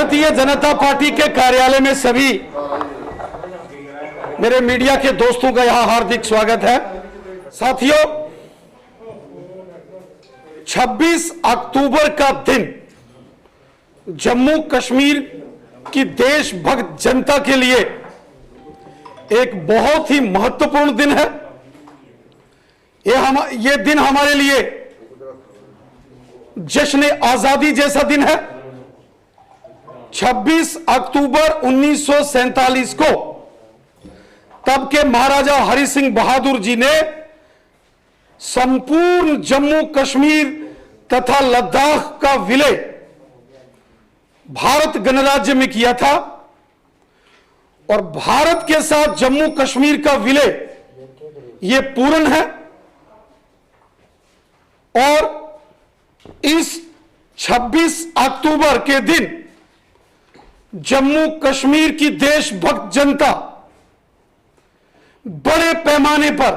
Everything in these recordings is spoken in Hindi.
भारतीय जनता पार्टी के कार्यालय में सभी मेरे मीडिया के दोस्तों का यहां हार्दिक स्वागत है। साथियों, 26 अक्टूबर का दिन जम्मू कश्मीर की देशभक्त जनता के लिए एक बहुत ही महत्वपूर्ण दिन है। ये दिन हमारे लिए जश्न आजादी जैसा दिन है। 26 अक्टूबर 1947 को तब के महाराजा हरि सिंह बहादुर जी ने संपूर्ण जम्मू कश्मीर तथा लद्दाख का विलय भारत गणराज्य में किया था और भारत के साथ जम्मू कश्मीर का विलय यह पूर्ण है। और इस 26 अक्टूबर के दिन जम्मू कश्मीर की देशभक्त जनता बड़े पैमाने पर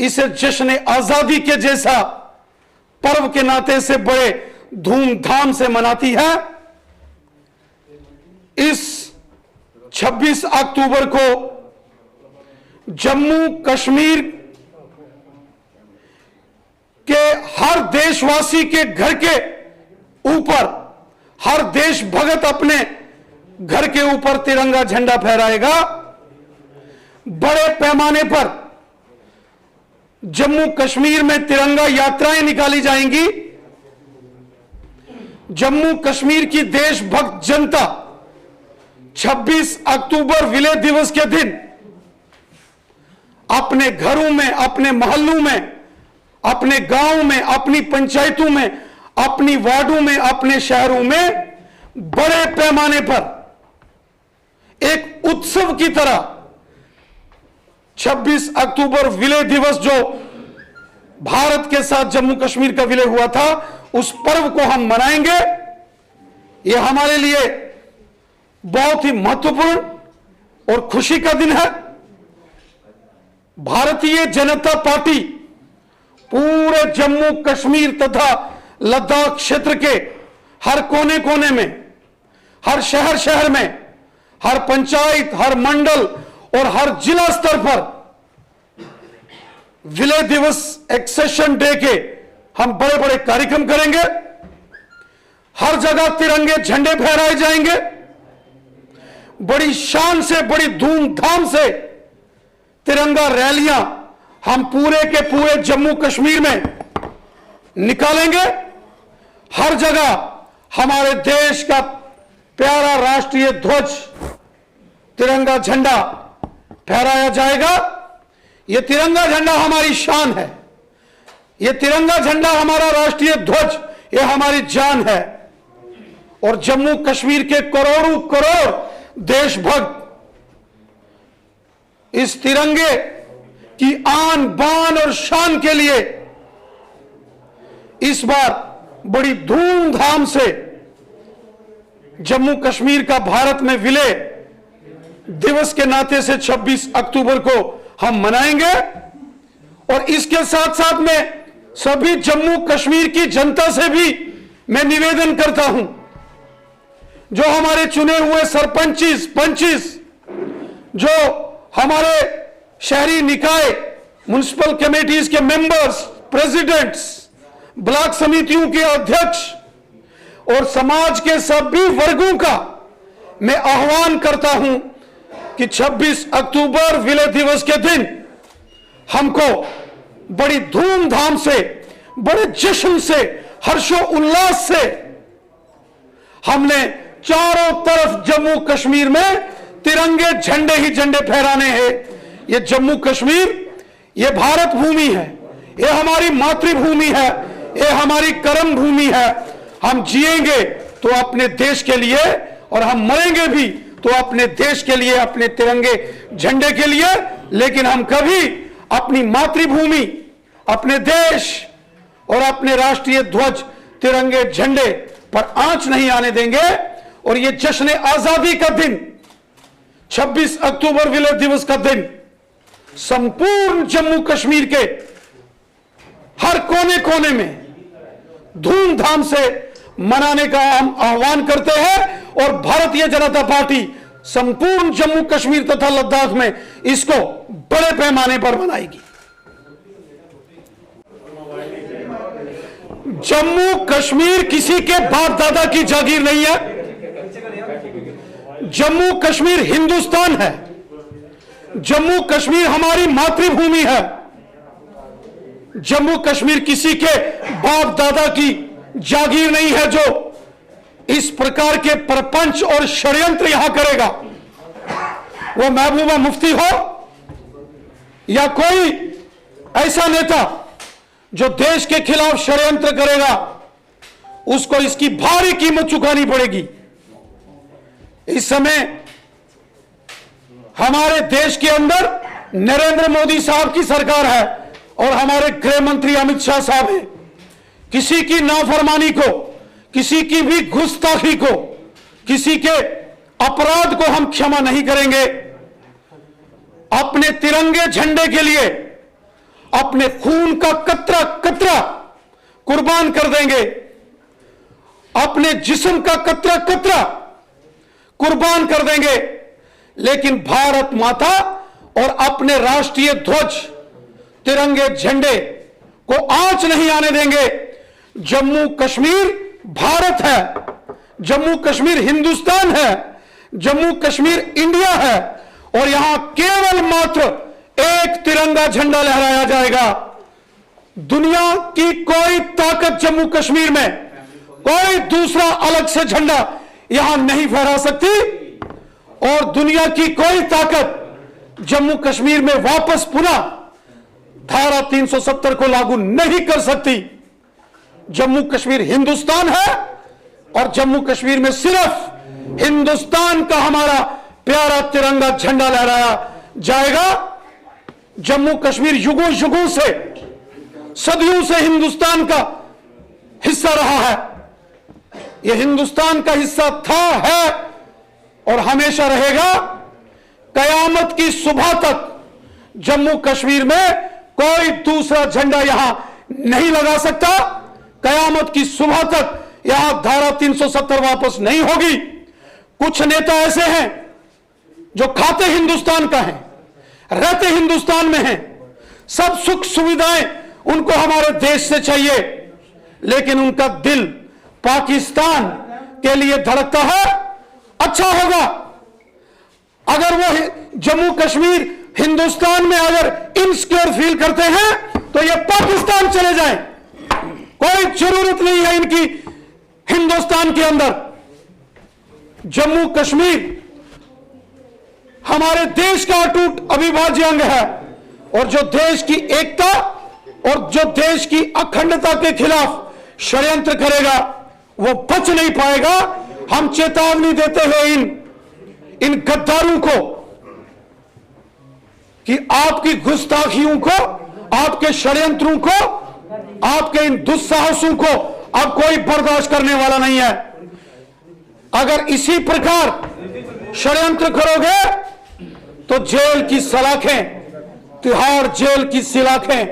इसे जश्न आजादी के जैसा पर्व के नाते से बड़े धूमधाम से मनाती है। इस 26 अक्टूबर को जम्मू कश्मीर के हर देशवासी के घर के ऊपर हर देशभक्त अपने घर के ऊपर तिरंगा झंडा फहराएगा। बड़े पैमाने पर जम्मू कश्मीर में तिरंगा यात्राएं निकाली जाएंगी। जम्मू कश्मीर की देशभक्त जनता 26 अक्टूबर विलय दिवस के दिन अपने घरों में, अपने मोहल्लों में, अपने गांवों में, अपनी पंचायतों में, अपनी वार्डों में, अपने शहरों में बड़े पैमाने पर एक उत्सव की तरह 26 अक्टूबर विलय दिवस जो भारत के साथ जम्मू कश्मीर का विलय हुआ था, उस पर्व को हम मनाएंगे। यह हमारे लिए बहुत ही महत्वपूर्ण और खुशी का दिन है। भारतीय जनता पार्टी पूरे जम्मू कश्मीर तथा लद्दाख क्षेत्र के हर कोने कोने में, हर शहर शहर में, हर पंचायत, हर मंडल और हर जिला स्तर पर विलय दिवस एक्सेशन डे के हम बड़े बड़े कार्यक्रम करेंगे। हर जगह तिरंगे झंडे फहराए जाएंगे। बड़ी शान से, बड़ी धूमधाम से तिरंगा रैलियां हम पूरे के पूरे जम्मू कश्मीर में निकालेंगे। हर जगह हमारे देश का प्यारा राष्ट्रीय ध्वज, तिरंगा झंडा फहराया जाएगा। यह तिरंगा झंडा हमारी शान है। यह तिरंगा झंडा हमारा राष्ट्रीय ध्वज, यह हमारी जान है। और जम्मू कश्मीर के करोड़ों करोड़ देशभक्त इस तिरंगे की आन बान और शान के लिए इस बार बड़ी धूमधाम से जम्मू कश्मीर का भारत में विलय दिवस के नाते से 26 अक्टूबर को हम मनाएंगे। और इसके साथ साथ में सभी जम्मू कश्मीर की जनता से भी मैं निवेदन करता हूं, जो हमारे चुने हुए सरपंचिस, पंचिस, जो हमारे शहरी निकाय, म्युनिसिपल कमेटीज के मेंबर्स, प्रेसिडेंट्स, ब्लॉक समितियों के अध्यक्ष और समाज के सभी वर्गों का मैं आह्वान करता हूं कि 26 अक्टूबर विलय दिवस के दिन हमको बड़ी धूमधाम से, बड़े जश्न से, हर्षो उल्लास से हमने चारों तरफ जम्मू कश्मीर में तिरंगे झंडे ही झंडे फहराने हैं। ये जम्मू कश्मीर, ये भारत भूमि है, ये हमारी मातृभूमि है, ये हमारी कर्म भूमि है। हम जिएंगे तो अपने देश के लिए और हम मरेंगे भी तो अपने देश के लिए, अपने तिरंगे झंडे के लिए। लेकिन हम कभी अपनी मातृभूमि, अपने देश और अपने राष्ट्रीय ध्वज, तिरंगे झंडे पर आंच नहीं आने देंगे। और ये जश्न आजादी का दिन, 26 अक्टूबर विलय दिवस का दिन संपूर्ण जम्मू कश्मीर के हर कोने कोने में धूमधाम से मनाने का हम आह्वान करते हैं और भारतीय जनता पार्टी संपूर्ण जम्मू कश्मीर तथा लद्दाख में इसको बड़े पैमाने पर मनाएगी। जम्मू कश्मीर किसी के बाप दादा की जागीर नहीं है। जम्मू कश्मीर हिंदुस्तान है। जम्मू कश्मीर हमारी मातृभूमि है। जम्मू कश्मीर किसी के बाप दादा की जागीर नहीं है जो इस प्रकार के प्रपंच और षड्यंत्र यहां करेगा। वो महबूबा मुफ्ती हो या कोई ऐसा नेता जो देश के खिलाफ षड्यंत्र करेगा, उसको इसकी भारी कीमत चुकानी पड़ेगी। इस समय हमारे देश के अंदर नरेंद्र मोदी साहब की सरकार है और हमारे गृह मंत्री अमित शाह साहब हैं। किसी की नाफरमानी को, किसी की भी गुस्ताखी को, किसी के अपराध को हम क्षमा नहीं करेंगे। अपने तिरंगे झंडे के लिए अपने खून का कतरा कतरा कुर्बान कर देंगे। अपने जिस्म का कतरा कतरा कुर्बान कर देंगे, लेकिन भारत माता और अपने राष्ट्रीय ध्वज तिरंगे झंडे को आंच नहीं आने देंगे। जम्मू कश्मीर भारत है, जम्मू कश्मीर हिंदुस्तान है, जम्मू कश्मीर इंडिया है और यहां केवल मात्र एक तिरंगा झंडा लहराया जाएगा। दुनिया की कोई ताकत जम्मू कश्मीर में कोई दूसरा अलग से झंडा यहां नहीं फहरा सकती और दुनिया की कोई ताकत जम्मू कश्मीर में वापस पुनः धारा 370 को लागू नहीं कर सकती। जम्मू कश्मीर हिंदुस्तान है और जम्मू कश्मीर में सिर्फ हिंदुस्तान का हमारा प्यारा तिरंगा झंडा लहराया जाएगा। जम्मू कश्मीर युगों युगों से, सदियों से हिंदुस्तान का हिस्सा रहा है। यह हिंदुस्तान का हिस्सा था, है और हमेशा रहेगा। कयामत की सुबह तक जम्मू कश्मीर में कोई दूसरा झंडा यहां नहीं लगा सकता। कयामत की सुबह तक यहां धारा 370 वापस नहीं होगी। कुछ नेता ऐसे हैं जो खाते हिंदुस्तान का हैं, रहते हिंदुस्तान में हैं, सब सुख सुविधाएं उनको हमारे देश से चाहिए, लेकिन उनका दिल पाकिस्तान के लिए धड़कता है। अच्छा होगा अगर वो जम्मू कश्मीर हिंदुस्तान में अगर इनसिक्योर फील करते हैं तो ये पाकिस्तान चले जाएं। कोई जरूरत नहीं है इनकी हिंदुस्तान के अंदर। जम्मू कश्मीर हमारे देश का अटूट अविभाज्य अंग है और जो देश की एकता और जो देश की अखंडता के खिलाफ षड्यंत्र करेगा वो बच नहीं पाएगा। हम चेतावनी देते हैं इन गद्दारों को कि आपकी गुस्ताखियों को, आपके षड्यंत्रों को, आपके इन दुस्साहसों को अब कोई बर्दाश्त करने वाला नहीं है। अगर इसी प्रकार षड्यंत्र करोगे तो जेल की सलाखें, तिहाड़ जेल की सलाखें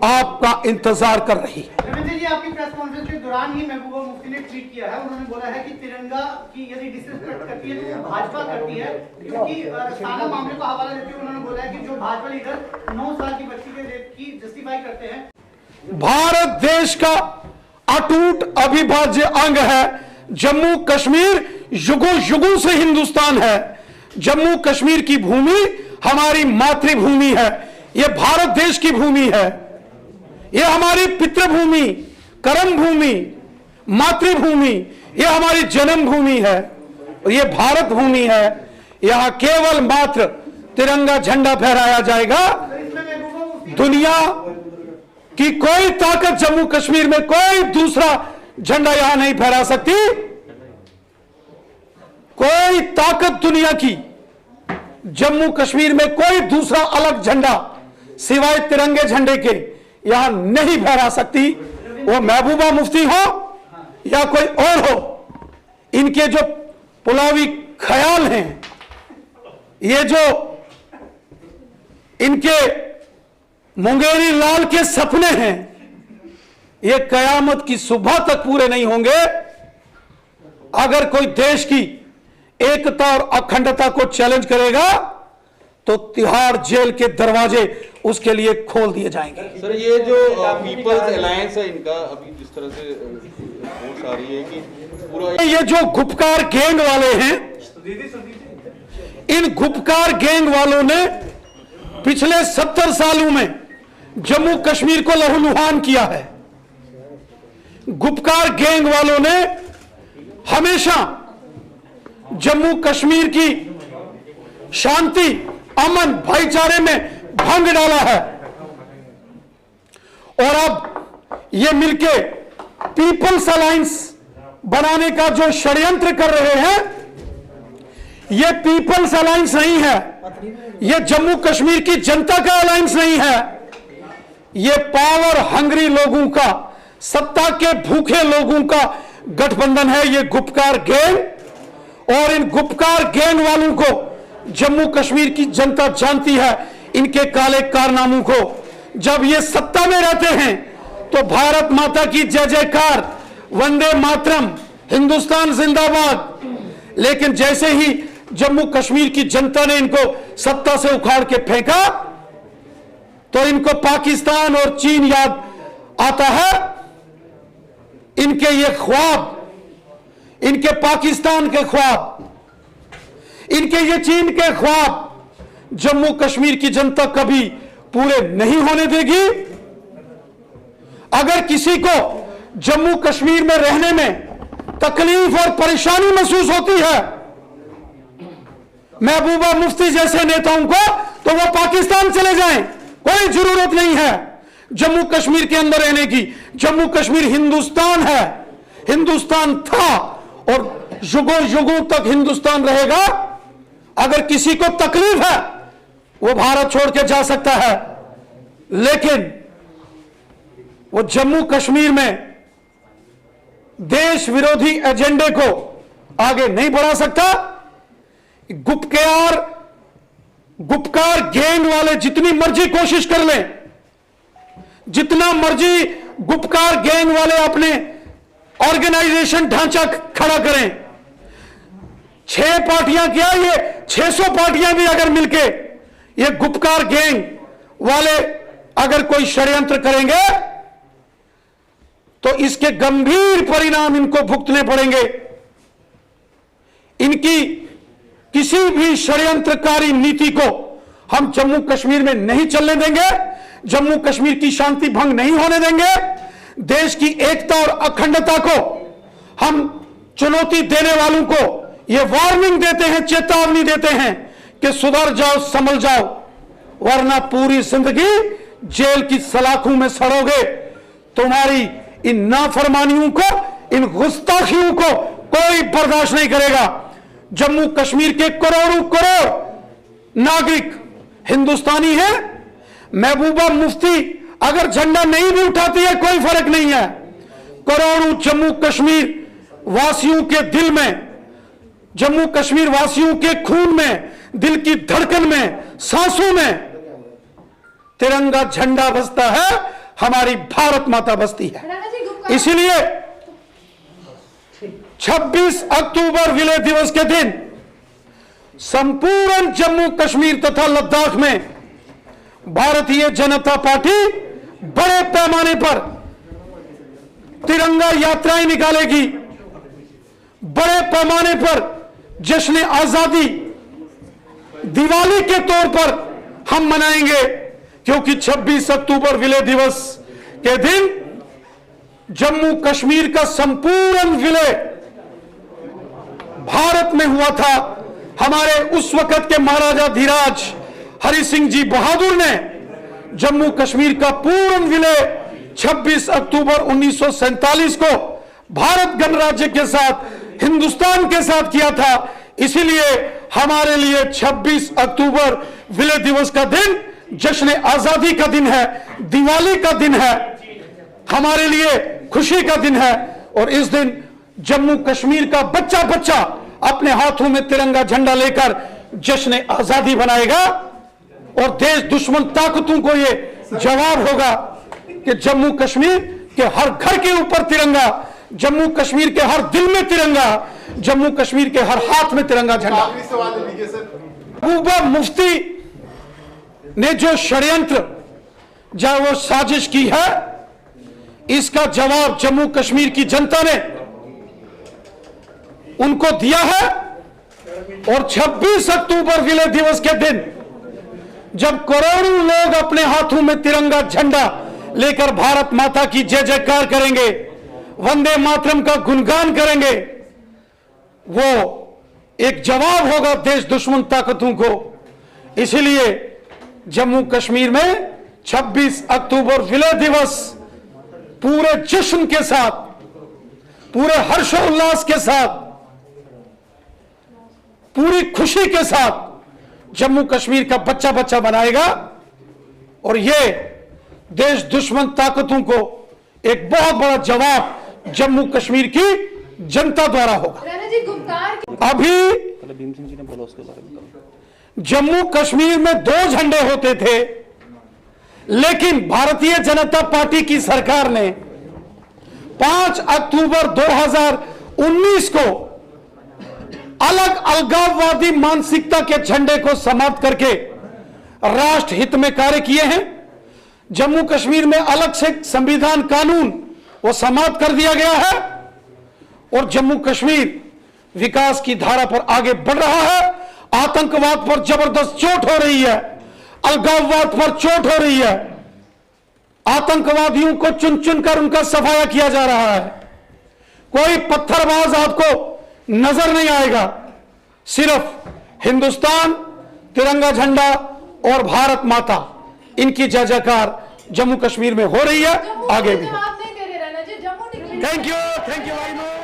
आपका इंतजार कर रही है। रविंद्र जी, आपकी प्रेस कॉन्फ्रेंस के दौरान ही महबूबा मुफ्ती ने ट्वीट किया है। उन्होंने बोला है कि तिरंगा की यदि डिसरिस्पेक्ट करती है तो वो भाजपा करती है, क्योंकि सारा मामले का हवाला देते हुए उन्होंने बोला है कि जो भाजपा लीडर 9 साल की बच्ची के रेप की जस्टिफाई करते हैं। भारत देश का अटूट अविभाज्य अंग है। जम्मू कश्मीर युगों युगों से हिंदुस्तान है। जम्मू कश्मीर की भूमि हमारी मातृभूमि है। यह भारत देश की भूमि है। यह हमारी पितृभूमि, कर्म भूमि, मातृभूमि, यह हमारी जन्मभूमि है और यह भारत भूमि है। यहां केवल मात्र तिरंगा झंडा फहराया जाएगा। दुनिया की कोई ताकत जम्मू कश्मीर में कोई दूसरा झंडा यहां नहीं फहरा सकती। कोई ताकत दुनिया की जम्मू कश्मीर में कोई दूसरा अलग झंडा सिवाय तिरंगे झंडे के यहां नहीं फहरा सकती। वो महबूबा मुफ्ती हो या कोई और हो, इनके जो पुलावी ख्याल हैं, ये जो इनके मुंगेरी लाल के सपने हैं, ये कयामत की सुबह तक पूरे नहीं होंगे अगर कोई देश की एकता और अखंडता को चैलेंज करेगा तो तिहाड़ जेल के दरवाजे उसके लिए खोल दिए जाएंगे। सर, ये जो पीपल्स अलायंस है इनका अभी जिस तरह से रिपोर्ट आ रही है कि पूरा ये जो गुपकार गैंग वाले हैं, इन गुपकार गैंग वालों ने पिछले 70 सालों में जम्मू कश्मीर को लहूलुहान किया है। गुपकार गैंग वालों ने हमेशा जम्मू कश्मीर की शांति, अमन, भाईचारे में भंग डाला है और अब ये मिलके पीपल्स अलायंस बनाने का जो षड्यंत्र कर रहे हैं, ये पीपल्स अलायंस नहीं है, ये जम्मू कश्मीर की जनता का अलायंस नहीं है, ये पावर हंग्री लोगों का, सत्ता के भूखे लोगों का गठबंधन है। ये गुपकार गैंग, और इन गुपकार गैंग वालों को जम्मू कश्मीर की जनता जानती है, इनके काले कारनामों को। जब ये सत्ता में रहते हैं तो भारत माता की जय जयकार, वंदे मातरम, हिंदुस्तान जिंदाबाद, लेकिन जैसे ही जम्मू कश्मीर की जनता ने इनको सत्ता से उखाड़ के फेंका तो इनको पाकिस्तान और चीन याद आता है। इनके ये ख्वाब, इनके पाकिस्तान के ख्वाब, इनके ये चीन के ख्वाब जम्मू कश्मीर की जनता कभी पूरे नहीं होने देगी। अगर किसी को जम्मू कश्मीर में रहने में तकलीफ और परेशानी महसूस होती है महबूबा मुफ्ती जैसे नेताओं को, तो वो पाकिस्तान चले जाएं, कोई जरूरत नहीं है जम्मू कश्मीर के अंदर रहने की। जम्मू कश्मीर हिंदुस्तान है, हिंदुस्तान था और युगों युगों तक हिंदुस्तान रहेगा। अगर किसी को तकलीफ है वो भारत छोड़ के जा सकता है, लेकिन वो जम्मू कश्मीर में देश विरोधी एजेंडे को आगे नहीं बढ़ा सकता। गुपकार गैंग वाले जितनी मर्जी कोशिश कर लें, जितना मर्जी गुपकार गैंग वाले अपने ऑर्गेनाइजेशन ढांचा खड़ा करें, 6 पार्टियां क्या, ये 600 पार्टियां भी अगर मिलके ये गुपकार गैंग वाले अगर कोई षड्यंत्र करेंगे तो इसके गंभीर परिणाम इनको भुगतने पड़ेंगे। इनकी किसी भी षड्यंत्रकारी नीति को हम जम्मू कश्मीर में नहीं चलने देंगे, जम्मू कश्मीर की शांति भंग नहीं होने देंगे। देश की एकता और अखंडता को हम चुनौती देने वालों को ये वार्निंग देते हैं, चेतावनी देते हैं कि सुधर जाओ, संभल जाओ, वरना पूरी जिंदगी जेल की सलाखों में सड़ोगे। तुम्हारी इन नाफरमानियों को, इन गुस्ताखियों को कोई बर्दाश्त नहीं करेगा। जम्मू कश्मीर के करोड़ों करोड़ नागरिक हिंदुस्तानी हैं। महबूबा मुफ्ती अगर झंडा नहीं भी उठाती है कोई फर्क नहीं है। करोड़ों जम्मू कश्मीर वासियों के दिल में, जम्मू कश्मीर वासियों के खून में, दिल की धड़कन में, सांसों में तिरंगा झंडा बसता है, हमारी भारत माता बसती है। इसीलिए 26 अक्टूबर विलय दिवस के दिन संपूर्ण जम्मू कश्मीर तथा लद्दाख में भारतीय जनता पार्टी बड़े पैमाने पर तिरंगा यात्राएं निकालेगी, बड़े पैमाने पर जश्न आजादी दिवाली के तौर पर हम मनाएंगे, क्योंकि 26 अक्टूबर विलय दिवस के दिन जम्मू कश्मीर का संपूर्ण विलय भारत में हुआ था। हमारे उस वक्त के महाराजा धीराज हरि सिंह जी बहादुर ने जम्मू कश्मीर का पूर्ण विलय 26 अक्टूबर 1947 को भारत गणराज्य के साथ, हिंदुस्तान के साथ किया था। इसीलिए हमारे लिए 26 अक्टूबर विलय दिवस का दिन जश्न आजादी का दिन है, दिवाली का दिन है, हमारे लिए खुशी का दिन है। और इस दिन जम्मू कश्मीर का बच्चा बच्चा अपने हाथों में तिरंगा झंडा लेकर जश्न आजादी बनाएगा और देश दुश्मन ताकतों को यह जवाब होगा कि जम्मू कश्मीर के हर घर के ऊपर तिरंगा, जम्मू कश्मीर के हर दिल में तिरंगा, जम्मू कश्मीर के हर हाथ में तिरंगा झंडा। आखिरी सवाल लीजिए सर। महबूबा मुफ्ती ने जो षड्यंत्र, चाहे वो साजिश की है, इसका जवाब जम्मू कश्मीर की जनता ने उनको दिया है। और 26 अक्टूबर विलय दिवस के दिन जब करोड़ों लोग अपने हाथों में तिरंगा झंडा लेकर भारत माता की जय जयकार करेंगे, वंदे मातरम का गुणगान करेंगे, वो एक जवाब होगा देश दुश्मन ताकतों को। इसलिए जम्मू कश्मीर में 26 अक्टूबर विलय दिवस पूरे जश्न के साथ, पूरे हर्षोल्लास के साथ, पूरी खुशी के साथ जम्मू कश्मीर का बच्चा बच्चा बनाएगा। और ये देश दुश्मन ताकतों को एक बहुत बड़ा जवाब जम्मू कश्मीर की जनता द्वारा होगा। अभी जम्मू कश्मीर में 2 झंडे होते थे, लेकिन भारतीय जनता पार्टी की सरकार ने 5 अक्टूबर 2019 को अलग अलगाववादी मानसिकता के झंडे को समाप्त करके राष्ट्र हित में कार्य किए हैं। जम्मू कश्मीर में अलग से संविधान कानून वो समाप्त कर दिया गया है और जम्मू कश्मीर विकास की धारा पर आगे बढ़ रहा है। आतंकवाद पर जबरदस्त चोट हो रही है, अलगाववाद पर चोट हो रही है, आतंकवादियों को चुन चुन कर उनका सफाया किया जा रहा है। कोई पत्थरबाज आपको नजर नहीं आएगा। सिर्फ हिंदुस्तान, तिरंगा झंडा और भारत माता, इनकी जय जयकार जम्मू कश्मीर में हो रही है, आगे भी। Thank you very much.